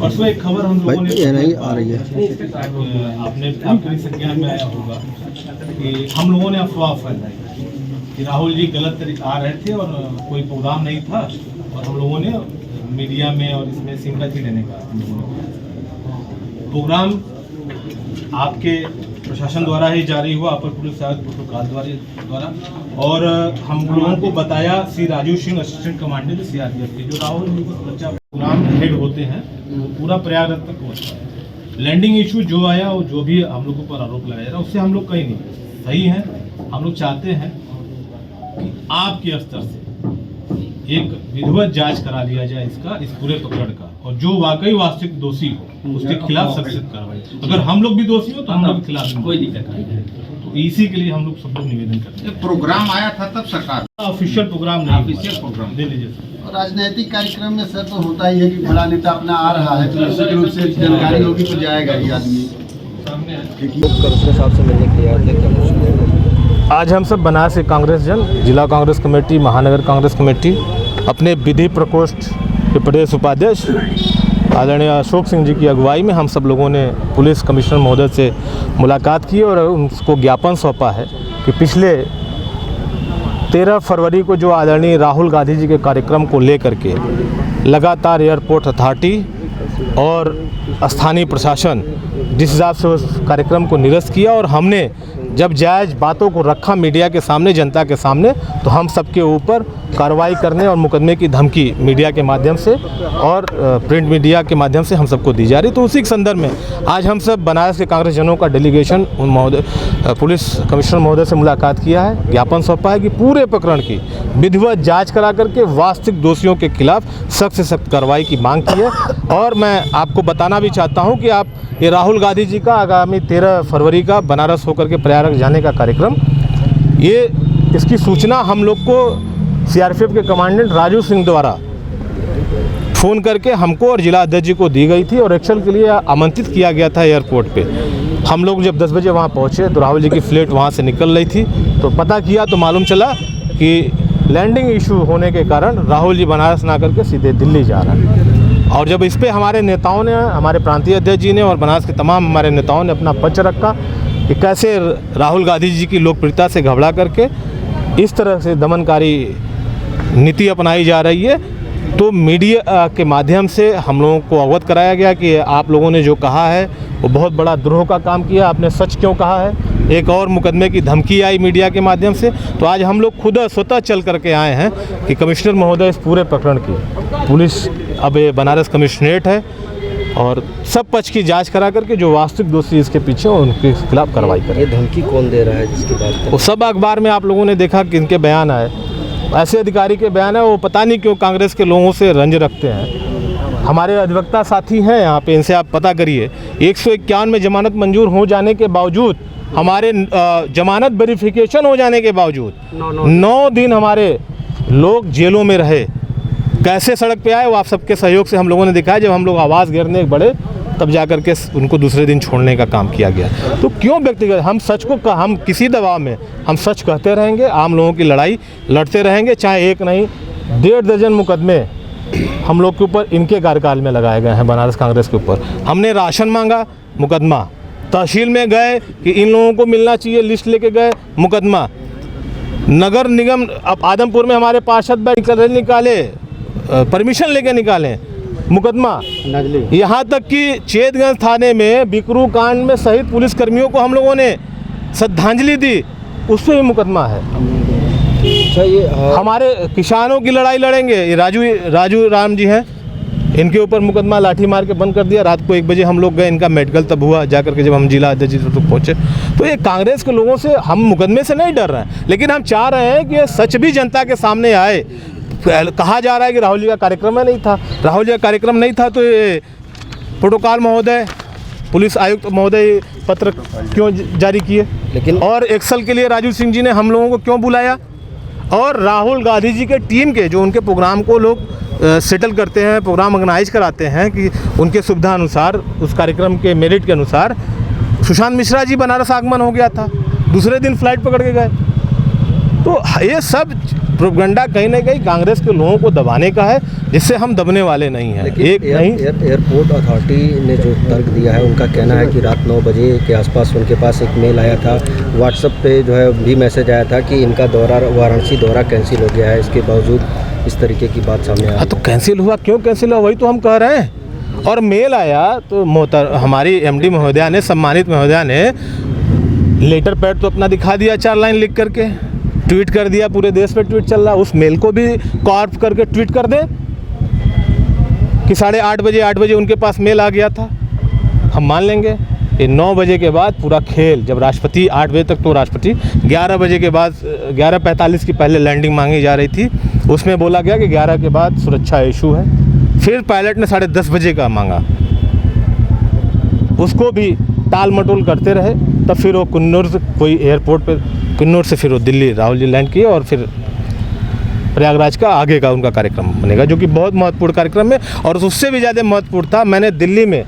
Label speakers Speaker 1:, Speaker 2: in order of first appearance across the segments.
Speaker 1: परसों एक खबर हम लोगों ने
Speaker 2: नहीं आ रही है,
Speaker 1: आपके संज्ञान में आया होगा कि हम लोगों ने अफवाह फैलाई कि राहुल जी गलत तरीके आ रहे थे और कोई प्रोग्राम नहीं था, और हम लोगों ने मीडिया में और इसमें सिंपैथी देने का हम लोगों ने प्रोग्राम आपके प्रशासन द्वारा ही जारी हुआ, अपर पुलिस आयुक्त प्रोटोकॉल द्वारा, और हम लोगों को बताया Shri Raju Singh assistant commandant CRPF के, जो राहुल जी के सुरक्षा प्रोग्राम हेड होते हैं, वो पूरा प्रयागराज तक पहुंचता है। लैंडिंग इशू जो आया, वो जो भी हम लोगों पर आरोप लगाया जा रहा है, उससे हम लोग कहीं नहीं सही हैं। हम लोग चाहते हैं कि आपके स्तर से एक विधिवत जांच करा लिया जाए इस पूरे प्रकरण का, और जो वाकई वास्तविक दोषी हो उसके खिलाफ सख्त कार्रवाई। अगर हम लोग भी दोषी हो तो हम लोग के खिलाफ कोई दिक्कत नहीं है। तो इसी के लिए हम लोग सब लोग निवेदन करते हैं।
Speaker 3: प्रोग्राम आया था तब सरकार
Speaker 1: ऑफिशियल प्रोग्राम नहीं,
Speaker 3: ऑफिशियल प्रोग्राम
Speaker 1: दे लीजिए।
Speaker 2: राजनीतिक कार्यक्रम में सर तो होता ही है कि बड़ा नेता अपना आ रहा है, तो निश्चित रूप से जानकारी होगी तो जाएगा ही आदमी।
Speaker 4: साहब से मिलने के लिए आए थे।
Speaker 5: आज हम सब बनारस से कांग्रेस जन, जिला कांग्रेस कमेटी, महानगर कांग्रेस कमेटी, अपने विधि प्रकोष्ठ के प्रदेश उपाध्यक्ष आदरणीय अशोक सिंह जी की अगुवाई में हम सब लोगों ने पुलिस कमिश्नर महोदय से मुलाकात की और उनको ज्ञापन सौंपा है कि पिछले 13 फरवरी को जो आदरणीय राहुल गांधी जी के कार्यक्रम को लेकर के लगातार एयरपोर्ट अथॉरिटी और स्थानीय प्रशासन जिस हिसाब से उस कार्यक्रम को निरस्त किया, और हमने जब जायज़ बातों को रखा मीडिया के सामने, जनता के सामने, तो हम सबके ऊपर कार्रवाई करने और मुकदमे की धमकी मीडिया के माध्यम से और प्रिंट मीडिया के माध्यम से हम सबको दी जा रही। तो उसी के संदर्भ में आज हम सब बनारस के कांग्रेस जनों का डेलीगेशन महोदय पुलिस कमिश्नर महोदय से मुलाकात किया है, ज्ञापन सौंपा है कि पूरे प्रकरण की विधिवत जाँच करा करके वास्तविक दोषियों के खिलाफ सख्त से सख्त कार्रवाई की मांग की है। और मैं आपको बताना भी चाहता हूँ कि आप ये राहुल गांधी जी का आगामी 13 फरवरी का बनारस होकर के प्रयागराज जाने का कार्यक्रम, ये इसकी सूचना हम लोग को सीआरपीएफ के कमांडेंट राजू सिंह द्वारा फ़ोन करके हमको और जिला अध्यक्ष जी को दी गई थी, और एक्शन के लिए आमंत्रित किया गया था एयरपोर्ट पे। हम लोग जब 10 बजे वहाँ पहुँचे तो राहुल जी की फ़्लाइट वहाँ से निकल रही थी, तो पता किया तो मालूम चला कि लैंडिंग इशू होने के कारण राहुल जी बनारस ना करके सीधे दिल्ली जा रहा है। और जब इस पर हमारे नेताओं ने, हमारे प्रांतीय अध्यक्ष जी ने और बनारस के तमाम हमारे नेताओं ने अपना पक्ष रखा कि कैसे राहुल गांधी जी की लोकप्रियता से घबरा करके इस तरह से दमनकारी नीति अपनाई जा रही है, तो मीडिया के माध्यम से हम लोगों को अवगत कराया गया कि आप लोगों ने जो कहा है वो बहुत बड़ा द्रोह का काम किया, आपने सच क्यों कहा है। एक और मुकदमे की धमकी आई मीडिया के माध्यम से। तो आज हम लोग खुद स्वतः चल करके आए हैं कि कमिश्नर महोदय इस पूरे प्रकरण की, पुलिस अब ये बनारस कमिश्नरेट है, और सब पक्ष की जांच करा करके जो वास्तविक दोषी इसके पीछे उनके खिलाफ कार्रवाई करें।
Speaker 4: ये धमकी कौन दे रहा है जिसकी बात?
Speaker 5: वो सब अखबार में आप लोगों ने देखा कि इनके बयान आए, ऐसे अधिकारी के बयान है, वो पता नहीं क्यों कांग्रेस के लोगों से रंज रखते हैं। हमारे अधिवक्ता साथी हैं यहाँ पे, इनसे आप पता करिए। 151 में जमानत मंजूर हो जाने के बावजूद, हमारे जमानत वेरिफिकेशन हो जाने के बावजूद 9 दिन हमारे लोग जेलों में रहे। कैसे सड़क पे आए वो आप सबके सहयोग से हम लोगों ने दिखाया। जब हम लोग आवाज़ गिरने बढ़े तब जा कर के उनको दूसरे दिन छोड़ने का काम किया गया। तो क्यों व्यक्तिगत, हम सच को हम किसी दबाव में हम सच कहते रहेंगे, आम लोगों की लड़ाई लड़ते रहेंगे। चाहे एक नहीं 1.5 दर्जन मुकदमे हम लोग के ऊपर इनके कार्यकाल में लगाए गए हैं बनारस कांग्रेस के ऊपर। हमने राशन मांगा, मुकदमा। तहसील में गए कि इन लोगों को मिलना चाहिए, लिस्ट लेके गए, मुकदमा। नगर निगम अब आदमपुर में हमारे पार्षद निकाले, परमिशन लेके निकालें, मुकदमा। यहाँ तक कि चेतगंज थाने में बिकरू कांड में शहीद पुलिसकर्मियों को हम लोगों ने श्रद्धांजलि दी, उस पर भी मुकदमा है। हमारे किसानों की लड़ाई लड़ेंगे, ये राजू राम जी हैं, इनके ऊपर मुकदमा लाठी मार के बंद कर दिया। रात को 1 बजे हम लोग गए, इनका मेडिकल तब हुआ जाकर के, जब हम जिला अध्यक्ष जी तक पहुँचे। तो ये कांग्रेस के लोगों से हम मुकदमे से नहीं डर रहे हैं, लेकिन हम चाह रहे हैं कि ये सच भी जनता के सामने आए। कहा जा रहा है कि राहुल जी का कार्यक्रम में नहीं था, राहुल जी का कार्यक्रम नहीं था तो ये प्रोटोकॉल महोदय, पुलिस आयुक्त महोदय पत्र क्यों जारी किए, लेकिन और एक्सल के लिए राजू सिंह जी ने हम लोगों को क्यों बुलाया, और राहुल गांधी जी के टीम के जो उनके प्रोग्राम को लोग सेटल करते हैं, प्रोग्राम ऑर्गेनाइज कराते हैं कि उनके सुविधा अनुसार, उस कार्यक्रम के मेरिट के अनुसार सुशांत मिश्रा जी बनारस आगमन हो गया था, दूसरे दिन फ्लाइट पकड़ के गए। तो ये सब प्रोपगंडा कहीं ना कहीं कांग्रेस के लोगों को दबाने का है, जिससे हम दबने वाले नहीं हैं। एक नहीं,
Speaker 4: एयरपोर्ट अथॉरिटी ने जो तर्क दिया है, उनका कहना है कि रात 9 बजे के आसपास उनके पास एक मेल आया था, व्हाट्सएप पे जो है भी मैसेज आया था कि इनका दौरा, वाराणसी दौरा कैंसिल हो गया है। इसके बावजूद इस तरीके की बात सामने आई।
Speaker 5: हाँ तो कैंसिल हुआ, क्यों कैंसिल हुआ, वही तो हम कह रहे हैं। और मेल आया तो हमारी एमडी महोदया ने, सम्मानित महोदया ने लेटर पैड तो अपना दिखा दिया, 4 लाइन लिख करके ट्वीट कर दिया, पूरे देश में ट्वीट चल रहा, उस मेल को भी कॉर्प करके ट्वीट कर दे कि 8:30 बजे उनके पास मेल आ गया था, हम मान लेंगे। ये 9 बजे के बाद पूरा खेल, जब राष्ट्रपति 8 बजे तक तो राष्ट्रपति 11 बजे के बाद 11:45 की पहले लैंडिंग मांगी जा रही थी, उसमें बोला गया कि 11 के बाद सुरक्षा इशू है। फिर पायलट ने 10:30 बजे का मांगा, उसको भी टाल मटोल करते रहे। तब फिर वो कन्नौर से कोई एयरपोर्ट पे, कन्नौर से फिर वो दिल्ली राहुल जी लैंड किए और फिर प्रयागराज का आगे का उनका कार्यक्रम बनेगा, जो कि बहुत महत्वपूर्ण कार्यक्रम है। और उससे भी ज़्यादा महत्वपूर्ण था, मैंने दिल्ली में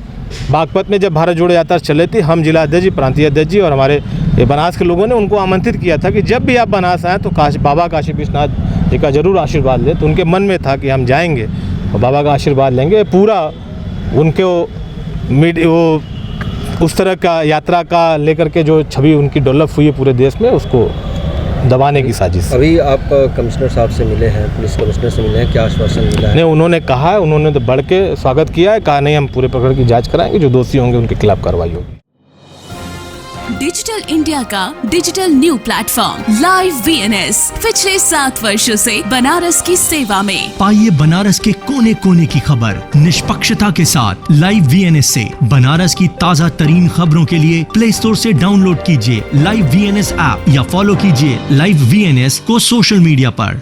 Speaker 5: बागपत में जब भारत जोड़ो यात्रा चल रही थी, हम जिला अध्यक्ष जी, प्रांतीय अध्यक्ष जी और हमारे बनास के लोगों ने उनको आमंत्रित किया था कि जब भी आप बनास आएँ तो बाबा काशी विश्वनाथ जी का जरूर आशीर्वाद लें। तो उनके मन में था कि हम जाएंगे और बाबा का आशीर्वाद लेंगे। पूरा उनके वो उस तरह का यात्रा का लेकर के जो छवि उनकी डेवलप हुई है पूरे देश में, उसको दबाने की साजिश।
Speaker 4: अभी आप कमिश्नर साहब से मिले हैं, पुलिस कमिश्नर से मिले हैं, क्या आश्वासन मिला है?
Speaker 5: नहीं, उन्होंने कहा है, उन्होंने तो बढ़ के स्वागत किया है, कहा नहीं हम पूरे प्रकरण की जांच कराएंगे, जो दोषी होंगे उनके खिलाफ कार्रवाई होगी।
Speaker 3: डिजिटल इंडिया का digital new platform live VNS पिछले 7 वर्षों से बनारस की सेवा में।
Speaker 6: पाइए बनारस के कोने कोने की खबर निष्पक्षता के साथ। लाइव वीएनएस से बनारस की ताज़ा तरीन खबरों के लिए प्ले स्टोर से डाउनलोड कीजिए लाइव वीएनएस ऐप या फॉलो कीजिए लाइव वीएनएस को सोशल मीडिया पर।